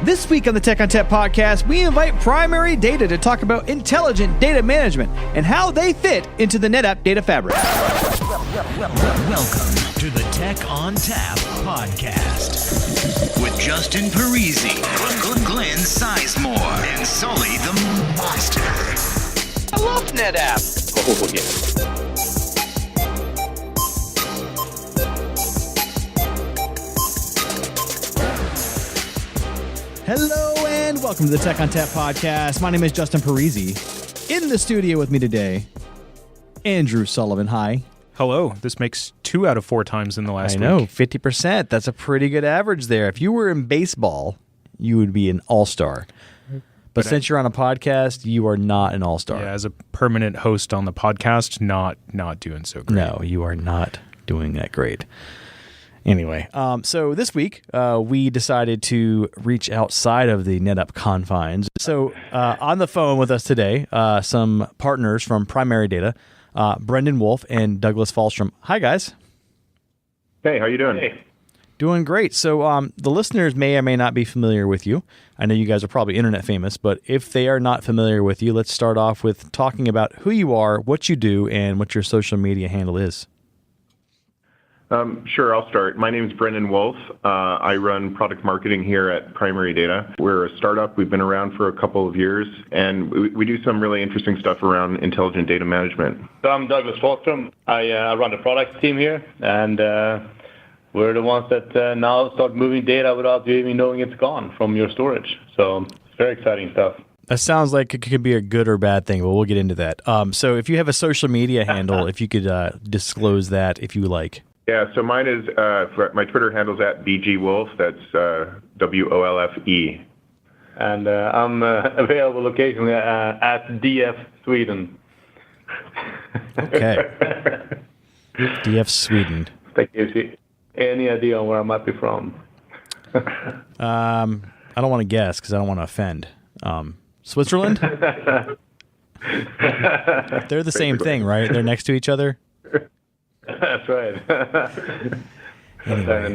This week on the Tech on Tap podcast, we invite Primary Data to talk about intelligent data management and how they fit into the NetApp Data Fabric. Welcome to the Tech on Tap podcast with Justin Parisi, Glenn Sizemore, and Sully the Monster. I love NetApp. Oh, yeah. Hello and welcome to the Tech on Tap podcast. My name is Justin Parisi. In the studio with me today, Andrew Sullivan. Hi. Hello. This makes 2 out of 4 times in the last week. I know, 50%. That's a pretty good average there. If you were in baseball, you would be an all-star. But since you're on a podcast, you are not an all-star. Yeah, as a permanent host on the podcast, not doing so great. No, you are not doing that great. Anyway, so this week we decided to reach outside of the NetApp confines. So on the phone with us today, some partners from Primary Data, Brendan Wolfe and Douglas Fallstrom. Hi, guys. Hey, how you doing? Hey. Doing great. So the listeners may or may not be familiar with you. I know you guys are probably internet famous, but if they are not familiar with you, let's start off with talking about who you are, what you do, and what your social media handle is. Sure, I'll start. My name is Brendan Wolfe. I run product marketing here at Primary Data. We're a startup. We've been around for a couple of years, and we do some really interesting stuff around intelligent data management. So I'm Douglas Fallstrom. I run the product team here, and we're the ones that now start moving data without you even knowing it's gone from your storage. So it's very exciting stuff. That sounds like it could be a good or bad thing, but we'll get into that. So if you have a social media handle, if you could disclose that if you like. Yeah, so mine is, my Twitter handle's at BGWolfe. That's WOLFE. And I'm available occasionally at DF Sweden. Okay. DF Sweden. That gives you any idea on where I might be from. I don't want to guess because I don't want to offend. Switzerland? They're the same thing, right? They're next to each other? That's right. Anyway,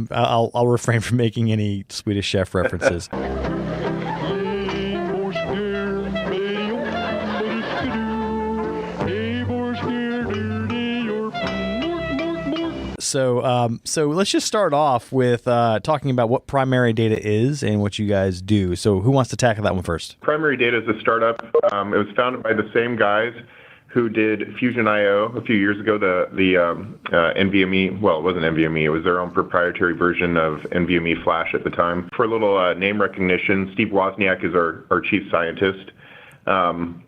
I'll refrain from making any Swedish Chef references. So let's just start off with talking about what Primary Data is and what you guys do. So who wants to tackle that one first? Primary Data is a startup. It was founded by the same guys who did Fusion.io a few years ago, the NVMe, well, it wasn't NVMe, it was their own proprietary version of NVMe Flash at the time. For a little name recognition, Steve Wozniak is our chief scientist. And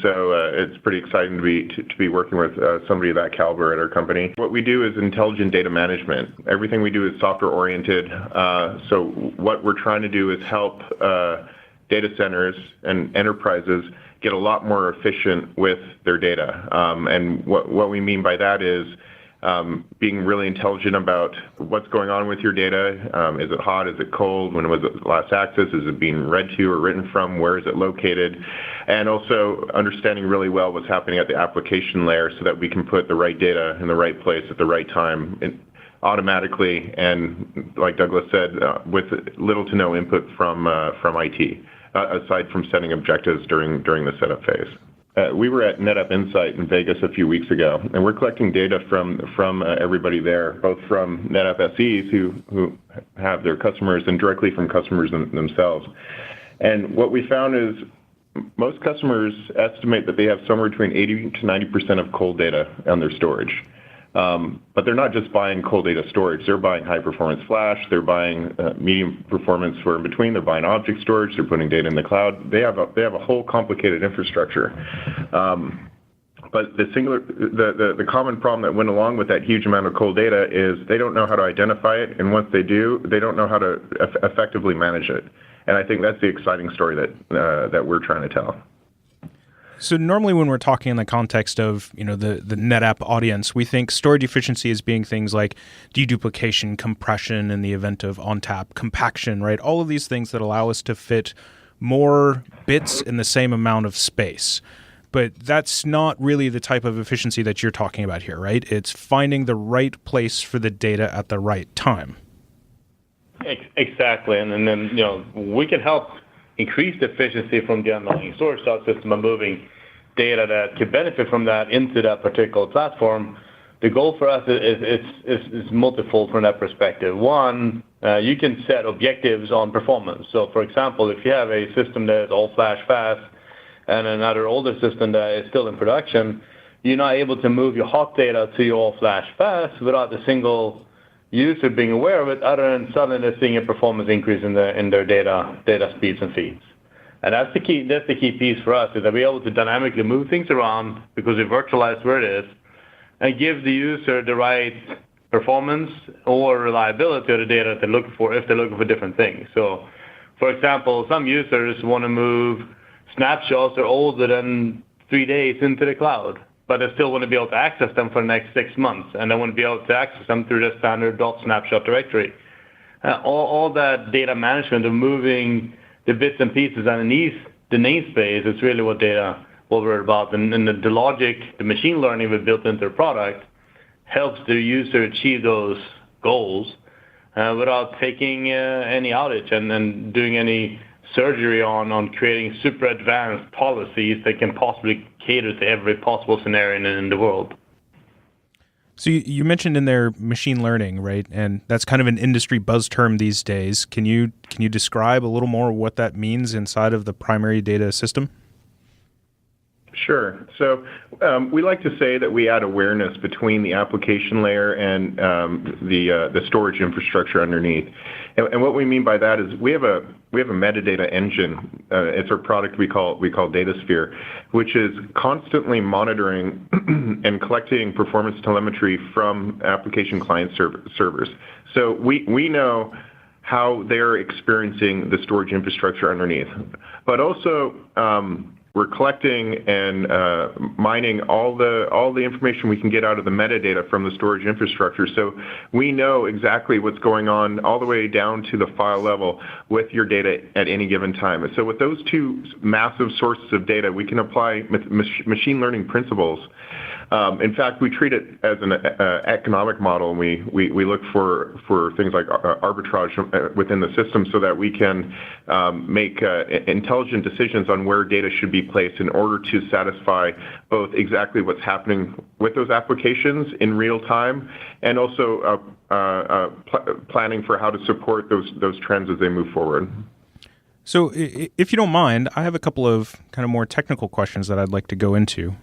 so it's pretty exciting to be working with somebody of that caliber at our company. What we do is intelligent data management. Everything we do is software-oriented. So what we're trying to do is help data centers and enterprises get a lot more efficient with their data. And what we mean by that is being really intelligent about what's going on with your data. Is it hot? Is it cold? When was it last accessed? Is it being read to or written from? Where is it located? And also understanding really well what's happening at the application layer so that we can put the right data in the right place at the right time automatically. And like Douglas said, with little to no input from IT. Aside from setting objectives during the setup phase. We were at NetApp Insight in Vegas a few weeks ago, and we're collecting data from everybody there, both from NetApp SEs who have their customers and directly from customers themselves. And what we found is most customers estimate that they have somewhere between 80 to 90% of cold data on their storage. But they're not just buying cold data storage. They're buying high-performance flash. They're buying medium performance for in between. They're buying object storage. They're putting data in the cloud. They have a whole complicated infrastructure. But the common problem that went along with that huge amount of cold data is they don't know how to identify it, and once they do, they don't know how to effectively manage it. And I think that's the exciting story that we're trying to tell. So normally when we're talking in the context of, the NetApp audience, we think storage efficiency as being things like deduplication, compression in the event of ONTAP, compaction, right? All of these things that allow us to fit more bits in the same amount of space. But that's not really the type of efficiency that you're talking about here, right? It's finding the right place for the data at the right time. Exactly. And then, we can help increase the efficiency from the underlying storage system by moving data that could benefit from that into that particular platform. The goal for us is multifold from that perspective. One, you can set objectives on performance. So, for example, if you have a system that is all flash fast and another older system that is still in production, you're not able to move your hot data to your all flash fast without a single user being aware of it, other than suddenly they're seeing a performance increase in their data speeds and feeds. And that's the key piece for us, is that we're able to dynamically move things around because we virtualize where it is and give the user the right performance or reliability of the data they're looking for if they're looking for different things. So, for example, some users want to move snapshots that are older than 3 days into the cloud, but they still want to be able to access them for the next 6 months, and they want to be able to access them through the standard .snapshot directory. All that data management of moving the bits and pieces underneath the namespace is really what we're about. And the logic, the machine learning we built into the product helps the user achieve those goals without taking any outage and then doing any surgery on creating super advanced policies that can possibly cater to every possible scenario in the world. So you mentioned in there machine learning, right? And that's kind of an industry buzz term these days. Can you describe a little more what that means inside of the primary data system? Sure. So we like to say that we add awareness between the application layer and the storage infrastructure underneath. And what we mean by that is we have a metadata engine. It's our product we call DataSphere, which is constantly monitoring and collecting performance telemetry from application client servers. So we know how they're experiencing the storage infrastructure underneath, but also we're collecting and mining all the information we can get out of the metadata from the storage infrastructure. So we know exactly what's going on all the way down to the file level with your data at any given time. And so with those two massive sources of data, we can apply machine learning principles. In fact, we treat it as an economic model, and we look for things like arbitrage within the system so that we can make intelligent decisions on where data should be placed in order to satisfy both exactly what's happening with those applications in real time and also planning for how to support those trends as they move forward. So if you don't mind, I have a couple of kind of more technical questions that I'd like to go into.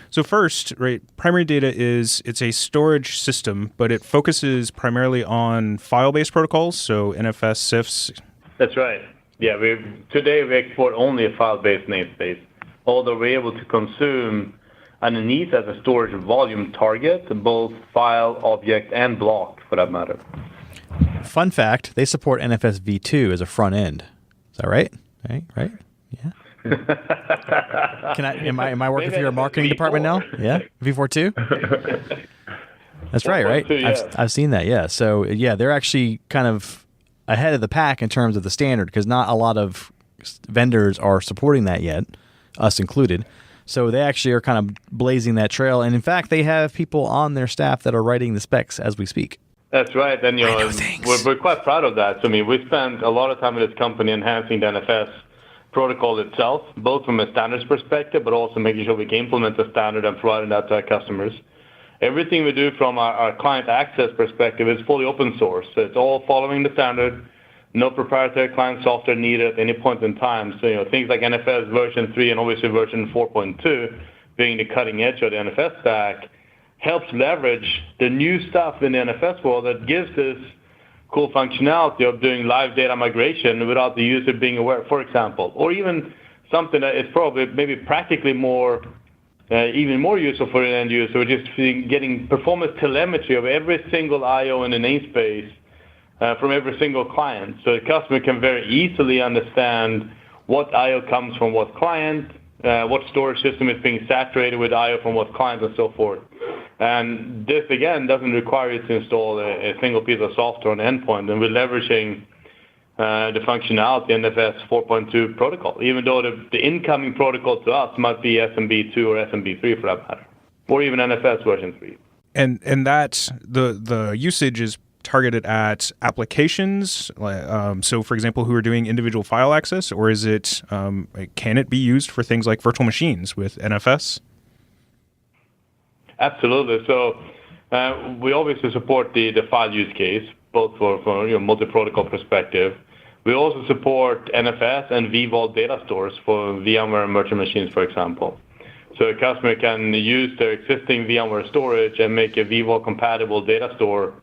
So first, right, primary data it's a storage system, but it focuses primarily on file-based protocols, so NFS, CIFS. That's right. Yeah, today we export only a file-based namespace, although we're able to consume underneath as a storage volume target, both file, object, and block, for that matter. Fun fact, they support NFS v2 as a front end. Is that right? Right? Yeah. Am I working for your marketing department now? Yeah. V4 too? That's right? Yeah. I've seen that, yeah. So yeah, they're actually kind of ahead of the pack in terms of the standard because not a lot of vendors are supporting that yet, us included. So they actually are kind of blazing that trail. And in fact, they have people on their staff that are writing the specs as we speak. That's right, and we're quite proud of that. So, we spent a lot of time in this company enhancing the NFS protocol itself, both from a standards perspective, but also making sure we can implement the standard and providing that to our customers. Everything we do from our client access perspective is fully open source. So it's all following the standard, no proprietary client software needed at any point in time. So, things like NFS version 3 and obviously version 4.2 being the cutting edge of the NFS stack helps leverage the new stuff in the NFS world that gives this cool functionality of doing live data migration without the user being aware, for example, or even something that is probably maybe practically even more useful for an end user, which is getting performance telemetry of every single I/O in the namespace from every single client. So the customer can very easily understand what I/O comes from what client, what storage system is being saturated with I/O from what client, and so forth. And this, again, doesn't require you to install a single piece of software on the endpoint. And we're leveraging the functionality in NFS 4.2 protocol, even though the incoming protocol to us might be SMB2 or SMB3 for that matter, or even NFS version 3. And that the usage is targeted at applications? So, for example, who are doing individual file access, or is it can it be used for things like virtual machines with NFS? Absolutely. So we obviously support the file use case, both for multi-protocol perspective. We also support NFS and vVault data stores for VMware and virtual machines, for example. So a customer can use their existing VMware storage and make a vVault compatible data store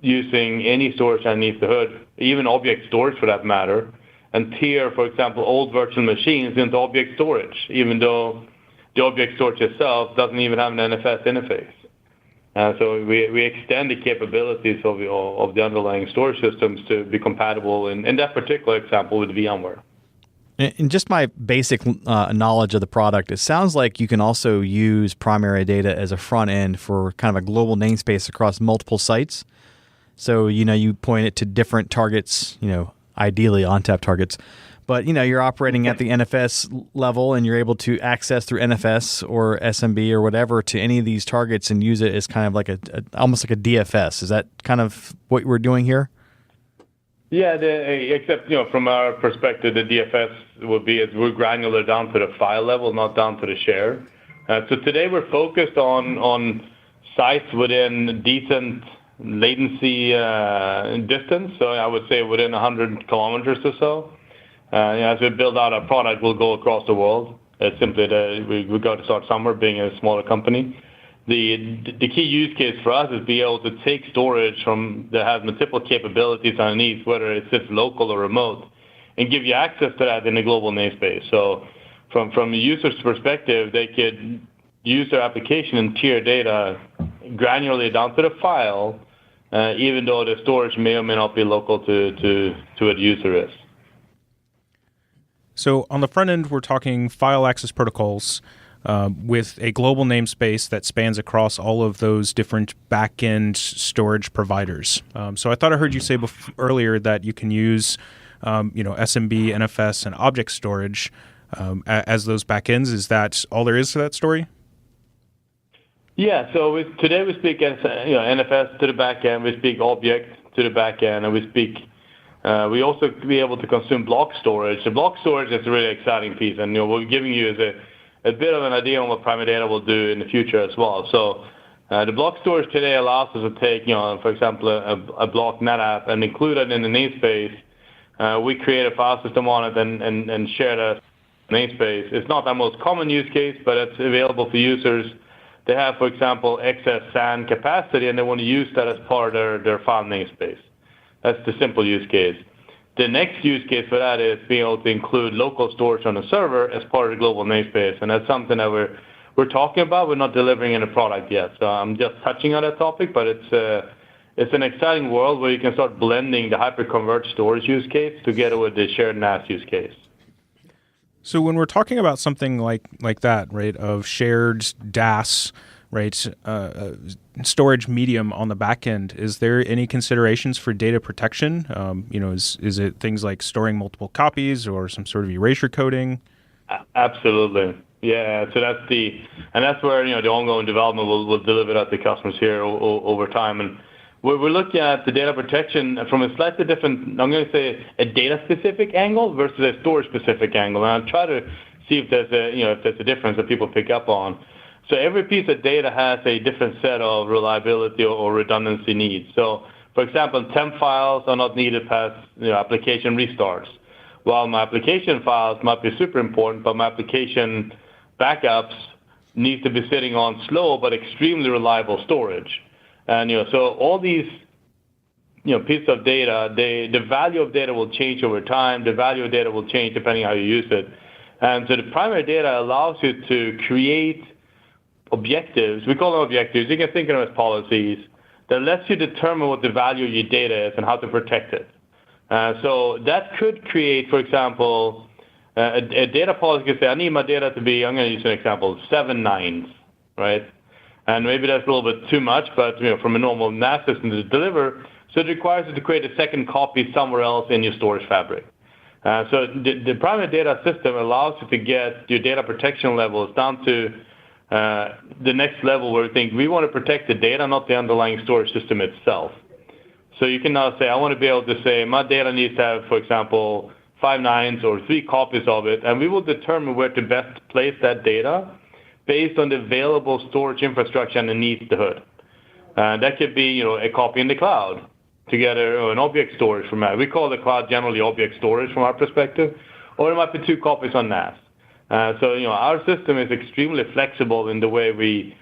using any storage underneath the hood, even object storage for that matter, and tier, for example, old virtual machines into object storage, even though the object storage itself doesn't even have an NFS interface. So we extend the capabilities of the underlying storage systems to be compatible in that particular example with VMware. In just my basic knowledge of the product, it sounds like you can also use primary data as a front end for kind of a global namespace across multiple sites. So, you point it to different targets, ideally ONTAP targets. But, you're operating at the NFS level and you're able to access through NFS or SMB or whatever to any of these targets and use it as kind of like almost like a DFS. Is that kind of what we're doing here? Yeah, except from our perspective, the DFS would be we're granular down to the file level, not down to the share. So today we're focused on sites within decent latency distance. So I would say within 100 kilometers or so. As we build out our product, we'll go across the world. It's simply that we got to start somewhere, being a smaller company. The key use case for us is be able to take storage that has multiple capabilities underneath, whether it sits local or remote, and give you access to that in a global namespace. So from a user's perspective, they could use their application and tier data granularly down to the file, even though the storage may or may not be local to what the user is. So on the front end, we're talking file access protocols with a global namespace that spans across all of those different back-end storage providers. So I thought I heard you say earlier that you can use SMB, NFS, and object storage as those backends. Is that all there is to that story? Yeah. So today we speak NFS to the backend, we speak object to the backend, and we speak. We also be able to consume block storage. The block storage is a really exciting piece, and what we're giving you is a bit of an idea on what primary data will do in the future as well. So the block storage today allows us to take, for example, a block NetApp and include it in the namespace. We create a file system on it and share the namespace. It's not our most common use case, but it's available for users. They have, for example, excess SAN capacity, and they want to use that as part of their file namespace. That's the simple use case. The next use case for that is being able to include local storage on the server as part of the global namespace, and that's something that we're talking about. We're not delivering in a product yet, so I'm just touching on that topic. But it's an exciting world where you can start blending the hyperconverged storage use case together with the shared NAS use case. So when we're talking about something like that, right, of shared DAS, right, storage medium on the back end, is there any considerations for data protection? Is it things like storing multiple copies or some sort of erasure coding? Absolutely. Yeah. So that's where the ongoing development will deliver that to customers here over time. And we're looking at the data protection from a slightly different, I'm going to say, a data-specific angle versus a storage-specific angle. And I'll try to see if there's a difference that people pick up on. So every piece of data has a different set of reliability or redundancy needs. So, for example, temp files are not needed past application restarts. While my application files might be super important, but my application backups need to be sitting on slow but extremely reliable storage. And so all these pieces of data, the value of data will change over time. The value of data will change depending on how you use it. And so the primary data allows you to create objectives. We call them objectives. You can think of them as policies that lets you determine what the value of your data is and how to protect it. So that could create, for example, a data policy could say, I need my data to be, I'm going to use an example, 7 nines, right? And maybe that's a little bit too much, but from a normal NAS system to deliver, so it requires you to create a second copy somewhere else in your storage fabric. So the primary data system allows you to get your data protection levels down to the next level where we think we want to protect the data, not the underlying storage system itself. So you can now say, I want to be able to say my data needs to have, for example, 5 nines or 3 copies of it, and we will determine where to best place that data based on the available storage infrastructure underneath the hood. That could be, a copy in the cloud together, or an object storage format. We call the cloud generally object storage from our perspective, or it might be 2 copies on NAS. So our system is extremely flexible in the way we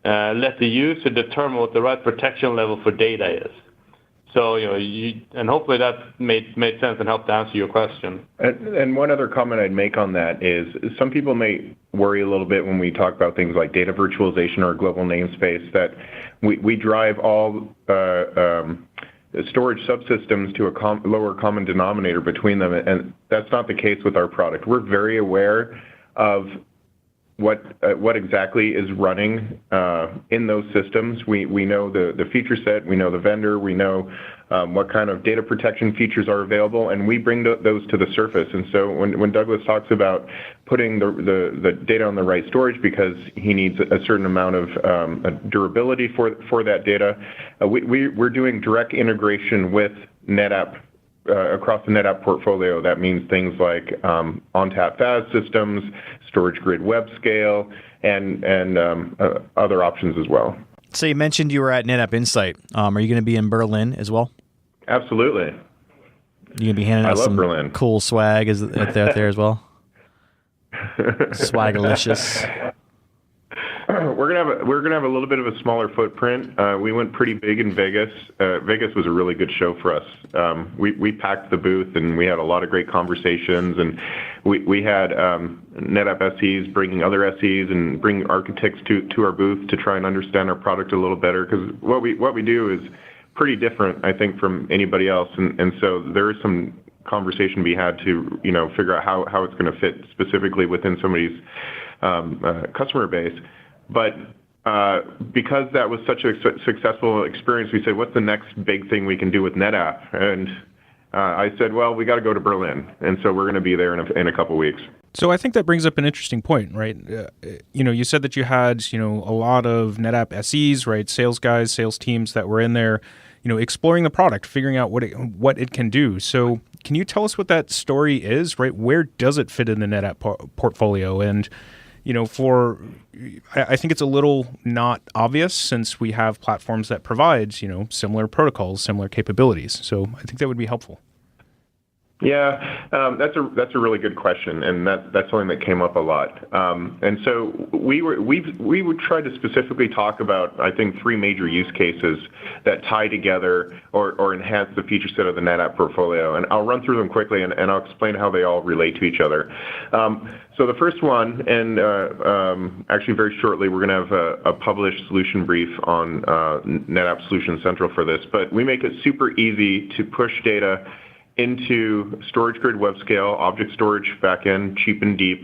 let the user determine what the right protection level for data is. So, and hopefully that made sense and helped answer your question. And one other comment I'd make on that is some people may worry a little bit when we talk about things like data virtualization or global namespace that we drive all storage subsystems to a lower common denominator between them, and that's not the case with our product. We're very aware of what exactly is running in those systems. We know the feature set, we know the vendor, we know what kind of data protection features are available, and we bring those to the surface. And so when Douglas talks about putting the data on the right storage because he needs a certain amount of durability for that data, we're doing direct integration with NetApp across the NetApp portfolio. That means things like ONTAP FAS systems, Storage Grid Web Scale, and other options as well. So you mentioned you were at NetApp Insight. Are you going to be in Berlin as well? Absolutely. You going to be handing out some Berlin. Cool swag out there as well? Swagalicious. We're gonna have a little bit of a smaller footprint. We went pretty big in Vegas. Vegas was a really good show for us. We packed the booth and we had a lot of great conversations, and we had NetApp SEs bringing other SEs and bring architects to our booth to try and understand our product a little better, because what we do is pretty different, I think, from anybody else, and so there is some conversation to be had to figure out how it's going to fit specifically within somebody's customer base. But because that was such a successful experience, we said, what's the next big thing we can do with NetApp? And I said, well, we got to go to Berlin. And so we're going to be there in a couple weeks. So I think that brings up an interesting point, right? You said that you had, a lot of NetApp SEs, right? Sales guys, sales teams that were in there, exploring the product, figuring out what it can do. So can you tell us what that story is, right? Where does it fit in the NetApp portfolio? And I think it's a little not obvious since we have platforms that provide, similar protocols, similar capabilities. So I think that would be helpful. Yeah, that's a really good question, and that's something that came up a lot. And so we would try to specifically talk about, I think, 3 major use cases that tie together or enhance the feature set of the NetApp portfolio. And I'll run through them quickly, and I'll explain how they all relate to each other. So the first one, and actually very shortly, we're going to have a published solution brief on NetApp Solution Central for this, but we make it super easy to push data into Storage Grid Web Scale, object storage backend, cheap and deep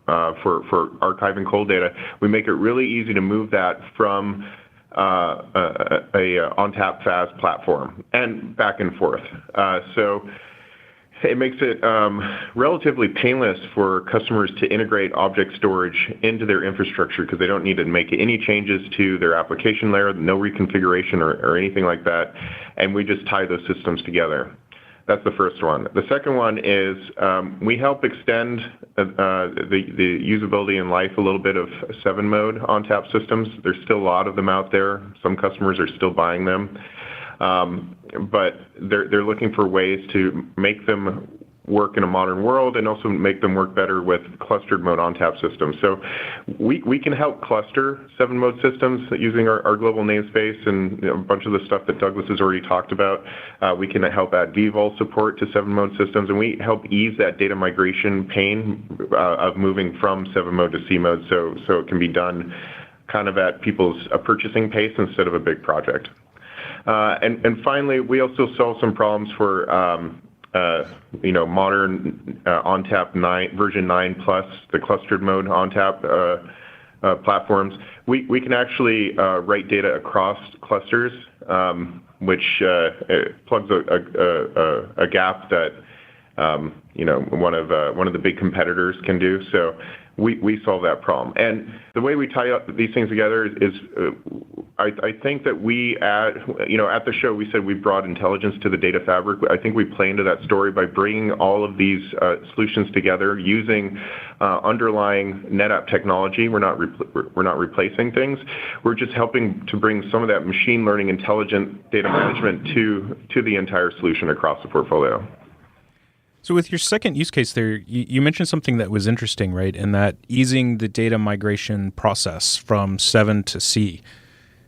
for archiving cold data. We make it really easy to move that from a ONTAP FAS platform and back and forth. So it makes it relatively painless for customers to integrate object storage into their infrastructure because they don't need to make any changes to their application layer, no reconfiguration or anything like that, and we just tie those systems together. That's the first one. The second one is we help extend the usability and life a little bit of 7-mode ONTAP systems. There's still a lot of them out there. Some customers are still buying them. But they're looking for ways to make them work in a modern world and also make them work better with clustered mode ONTAP systems. So we can help cluster 7-mode systems using our global namespace and a bunch of the stuff that Douglas has already talked about. We can help add vVol support to 7-mode systems, and we help ease that data migration pain of moving from 7-mode to C-mode so it can be done kind of at people's purchasing pace instead of a big project. And finally, we also solve some problems for modern ONTAP version 9 plus, the clustered mode ONTAP platforms. We can actually write data across clusters, which plugs a gap that one of the big competitors can do. So we solve that problem. And the way we tie up these things together is I think that we add, at the show we said we brought intelligence to the data fabric. I think we play into that story by bringing all of these solutions together using underlying NetApp technology. We're not replacing things. We're just helping to bring some of that machine learning intelligent data management to the entire solution across the portfolio. So with your second use case there, you mentioned something that was interesting, right? In that easing the data migration process from 7 to C.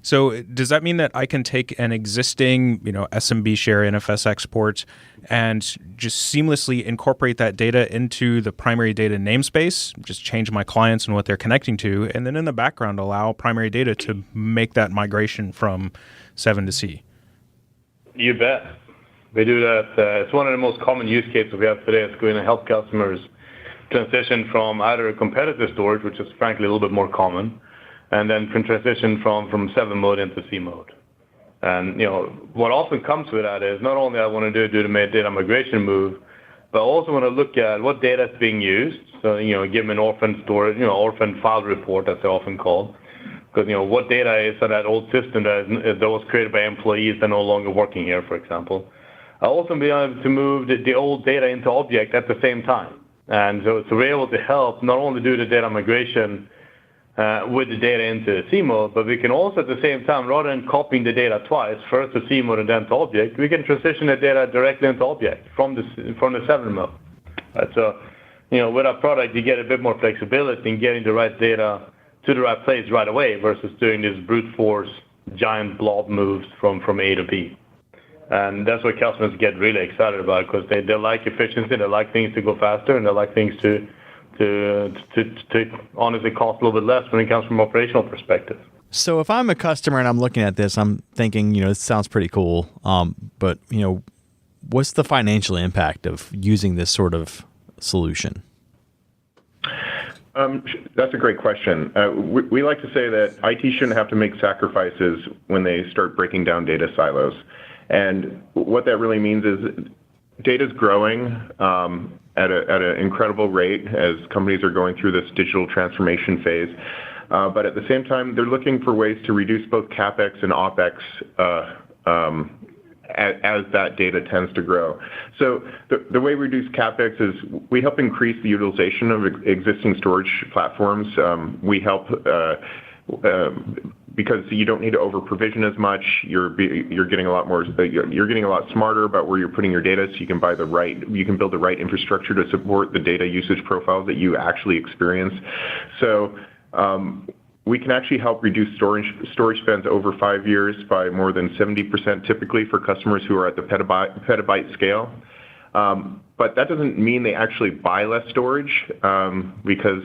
So does that mean that I can take an existing, SMB share NFS export and just seamlessly incorporate that data into the primary data namespace, just change my clients and what they're connecting to, and then in the background allow primary data to make that migration from 7 to C? You bet. We do that. It's one of the most common use cases we have today. It's going to help customers transition from either a competitive storage, which is frankly a little bit more common, and then can transition from 7 mode into C mode. And what often comes with that is not only I want to do the data migration move, but I also want to look at what data is being used. So give them an orphan storage, orphan file report, as they're often called. Because what data is on that old system that was created by employees that are no longer working here, for example. I'll also be able to move the old data into object at the same time. And so we're able to help not only do the data migration with the data into C mode, but we can also at the same time, rather than copying the data twice, first to C mode and then to object, we can transition the data directly into object from the 7 mode. Right, so, with our product, you get a bit more flexibility in getting the right data to the right place right away versus doing these brute force giant blob moves from A to B. And that's what customers get really excited about because they like efficiency, they like things to go faster, and they like things to honestly cost a little bit less when it comes from an operational perspective. So if I'm a customer and I'm looking at this, I'm thinking, it sounds pretty cool, but what's the financial impact of using this sort of solution? That's a great question. We like to say that IT shouldn't have to make sacrifices when they start breaking down data silos. And what that really means is data is growing at an incredible rate as companies are going through this digital transformation phase. But at the same time, they're looking for ways to reduce both CapEx and OpEx as that data tends to grow. So the way we reduce CapEx is we help increase the utilization of existing storage platforms. We help because you don't need to over provision as much. You're getting a lot more. You're getting a lot smarter about where you're putting your data, so you can build the right infrastructure to support the data usage profiles that you actually experience. So we can actually help reduce storage spends over 5 years by more than 70% typically for customers who are at the petabyte scale. But that doesn't mean they actually buy less storage because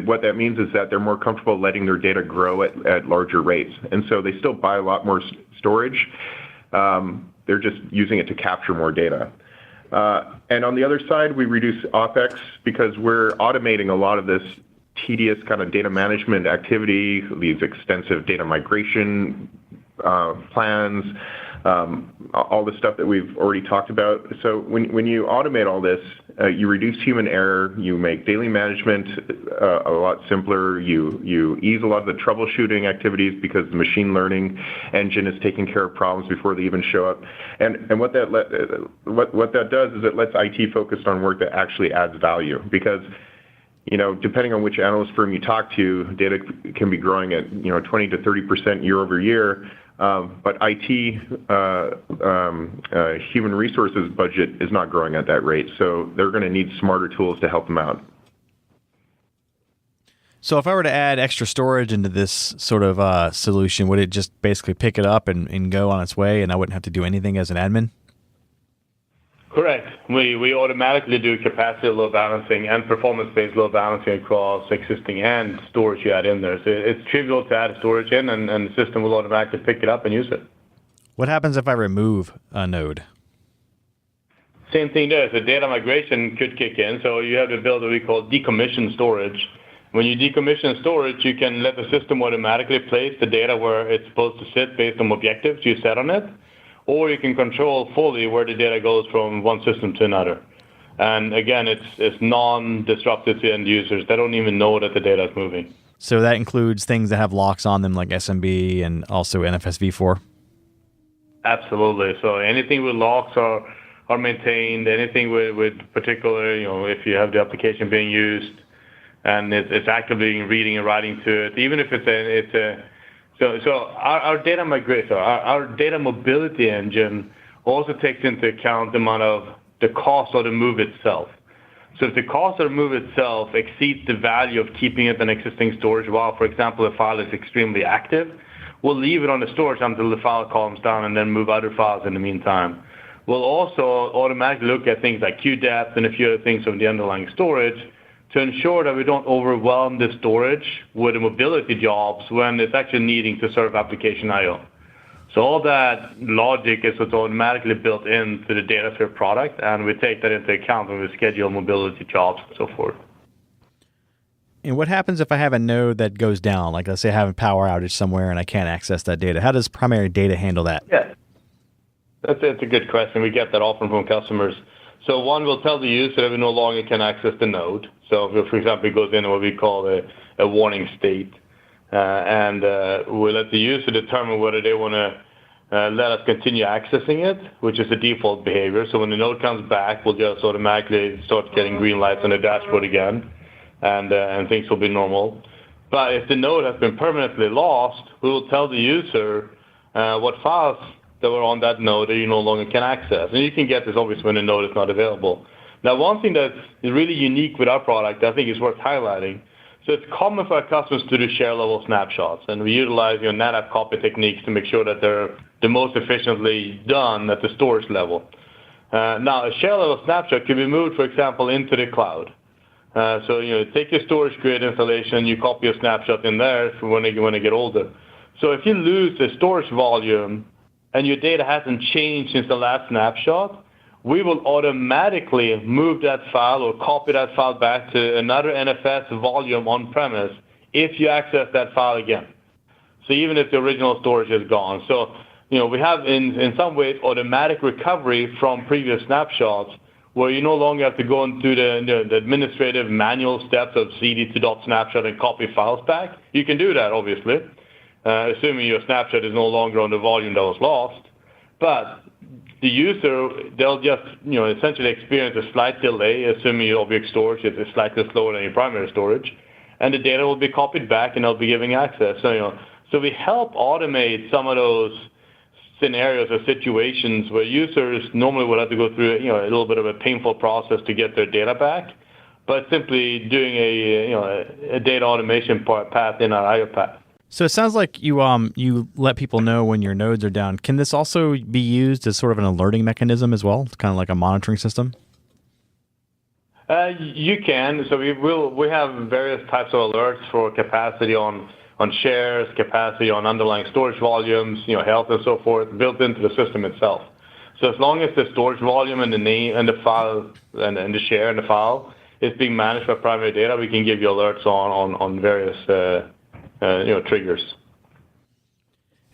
what that means is that they're more comfortable letting their data grow at larger rates. And so they still buy a lot more storage. They're just using it to capture more data. And on the other side, we reduce OpEx because we're automating a lot of this tedious kind of data management activity, these extensive data migration plans, all the stuff that we've already talked about. So when you automate all this, you reduce human error, you make daily management a lot simpler, you ease a lot of the troubleshooting activities because the machine learning engine is taking care of problems before they even show up. And what that does is it lets IT focus on work that actually adds value because depending on which analyst firm you talk to, data can be growing at 20 to 30% year over year. But IT human resources budget is not growing at that rate, so they're going to need smarter tools to help them out. So if I were to add extra storage into this sort of solution, would it just basically pick it up and go on its way, and I wouldn't have to do anything as an admin? Correct. We automatically do capacity load balancing and performance-based load balancing across existing and storage you add in there. So it's trivial to add storage in, and the system will automatically pick it up and use it. What happens if I remove a node? Same thing there. So data migration could kick in. So you have to build what we call decommission storage. When you decommission storage, you can let the system automatically place the data where it's supposed to sit based on objectives you set on it. Or you can control fully where the data goes from one system to another. And again, it's non-disruptive to end users. They don't even know that the data is moving. So that includes things that have locks on them like SMB and also NFS v4? Absolutely. So anything with locks are maintained, anything with particular, if you have the application being used and it's actively reading and writing to it, even if our data migration, our data mobility engine also takes into account the amount of the cost of the move itself. So if the cost of the move itself exceeds the value of keeping it in existing storage while, for example, a file is extremely active, we'll leave it on the storage until the file calms down and then move other files in the meantime. We'll also automatically look at things like queue depth and a few other things from the underlying storage to ensure that we don't overwhelm the storage with the mobility jobs when it's actually needing to serve application I/O. So all that logic is what's automatically built into the DataSphere product, and we take that into account when we schedule mobility jobs and so forth. And what happens if I have a node that goes down? Like, let's say I have a power outage somewhere and I can't access that data. How does primary data handle that? Yeah, that's a good question. We get that often from customers. So one will tell the user that we no longer can access the node. So if, for example, it goes into what we call a warning state. And we'll let the user determine whether they want to let us continue accessing it, which is the default behavior. So when the node comes back, we'll just automatically start getting green lights on the dashboard again, and things will be normal. But if the node has been permanently lost, we will tell the user what files that were on that node that you no longer can access. And you can get this obviously when the node is not available. Now, one thing that's really unique with our product, I think is worth highlighting. So it's common for our customers to do share level snapshots, and we utilize NetApp copy techniques to make sure that they're the most efficiently done at the storage level. Now, a share level snapshot can be moved, for example, into the cloud. So take your storage grid installation, you copy a snapshot in there for when they get older. So if you lose the storage volume and your data hasn't changed since the last snapshot, we will automatically move that file or copy that file back to another NFS volume on-premise if you access that file again. So even if the original storage is gone. So, we have in some ways automatic recovery from previous snapshots where you no longer have to go into the administrative manual steps of cd to .snapshot and copy files back. You can do that, obviously, assuming your snapshot is no longer on the volume that was lost. But the user, they'll just, essentially experience a slight delay, assuming your object storage is slightly slower than your primary storage, and the data will be copied back and they'll be giving access. So we help automate some of those scenarios or situations where users normally would have to go through, a little bit of a painful process to get their data back, but simply doing a data automation path in our I/O path. So it sounds like you let people know when your nodes are down. Can this also be used as sort of an alerting mechanism as well? It's kind of like a monitoring system? You can. So we have various types of alerts for capacity on shares, capacity on underlying storage volumes, health and so forth, built into the system itself. So as long as the storage volume and the name and the file and the share and the file is being managed by primary data, we can give you alerts on various triggers.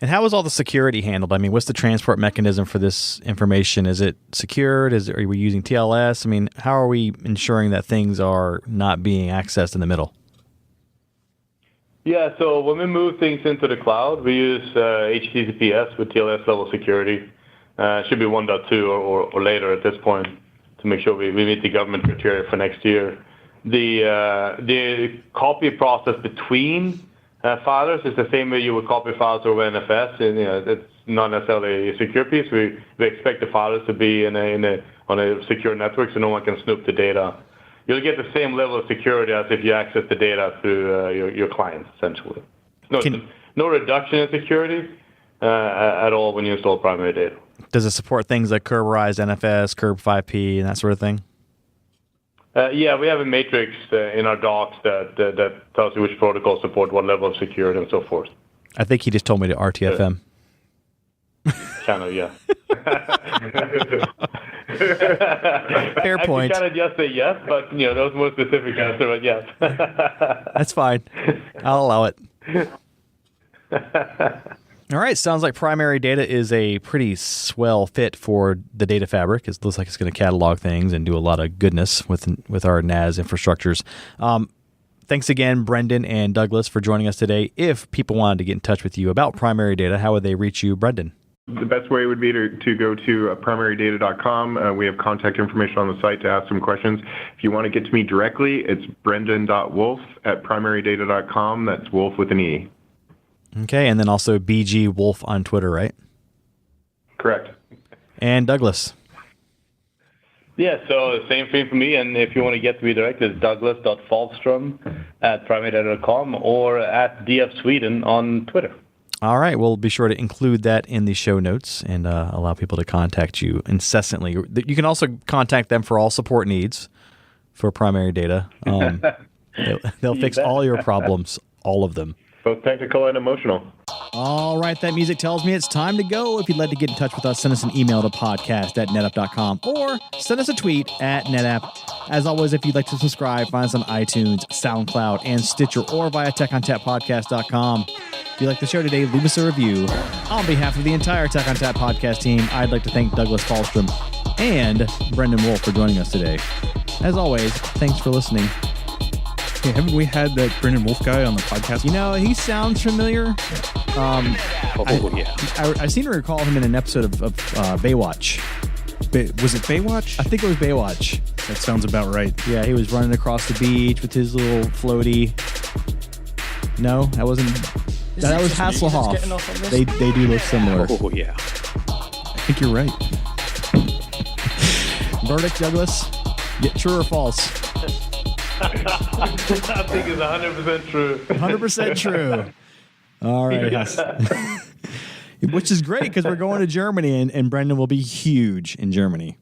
And how is all the security handled? I mean, what's the transport mechanism for this information? Is it secured? Are we using TLS? I mean, how are we ensuring that things are not being accessed in the middle? Yeah, so when we move things into the cloud, we use HTTPS with TLS level security. It should be 1.2 or later at this point to make sure we meet the government criteria for next year. The copy process between filers is the same way you would copy files over NFS. And, it's not necessarily a secure piece. We expect the filers to be on a secure network so no one can snoop the data. You'll get the same level of security as if you access the data through your clients, essentially. No reduction in security at all when you install primary data. Does it support things like Kerberized NFS, Kerb 5P, and that sort of thing? Yeah, we have a matrix in our docs that tells you which protocols support what level of security and so forth. I think he just told me to RTFM. Kind of, yeah. Fair point. I kind of just say yes, but that was more specific answer, but yes. That's fine. I'll allow it. All All right, sounds like primary data is a pretty swell fit for the data fabric. It looks like it's going to catalog things and do a lot of goodness with our NAS infrastructures. Thanks again, Brendan and Douglas, for joining us today. If people wanted to get in touch with you about primary data, how would they reach you, Brendan? The best way would be to go to primarydata.com. We have contact information on the site to ask some questions. If you want to get to me directly, it's brendan.wolfe@primarydata.com. That's Wolfe with an E. Okay, and then also BG Wolf on Twitter, right? Correct. And Douglas. Yeah, so same thing for me. And if you want to get to me direct, it's douglas.fallstrom@primarydata.com or at DF Sweden on Twitter. All right, we'll be sure to include that in the show notes and allow people to contact you incessantly. You can also contact them for all support needs for primary data. They'll fix all your problems, all of them. Both technical and emotional. All right, that music tells me it's time to go. If you'd like to get in touch with us, send us an email to podcast@netapp.com or send us a tweet at NetApp. As always, if you'd like to subscribe, find us on iTunes, SoundCloud, and Stitcher, or via TechOnTapPodcast.com. If you like the show today, leave us a review. On behalf of the entire Tech on Tap podcast team, I'd like to thank Douglas Fallstrom and Brendan Wolfe for joining us today. As always, thanks for listening. Hey, haven't we had that Brendan Wolfe guy on the podcast? You know, he sounds familiar. I seem to recall him in an episode of Baywatch. Was it Baywatch? I think it was Baywatch. That sounds about right. Yeah, he was running across the beach with his little floaty. No, that wasn't. That was Hasselhoff. They do look similar. Oh, yeah. I think you're right. Verdict, Douglas? True or false? I think it's 100% true. 100% true. All right. Which is great because we're going to Germany and Brendan will be huge in Germany.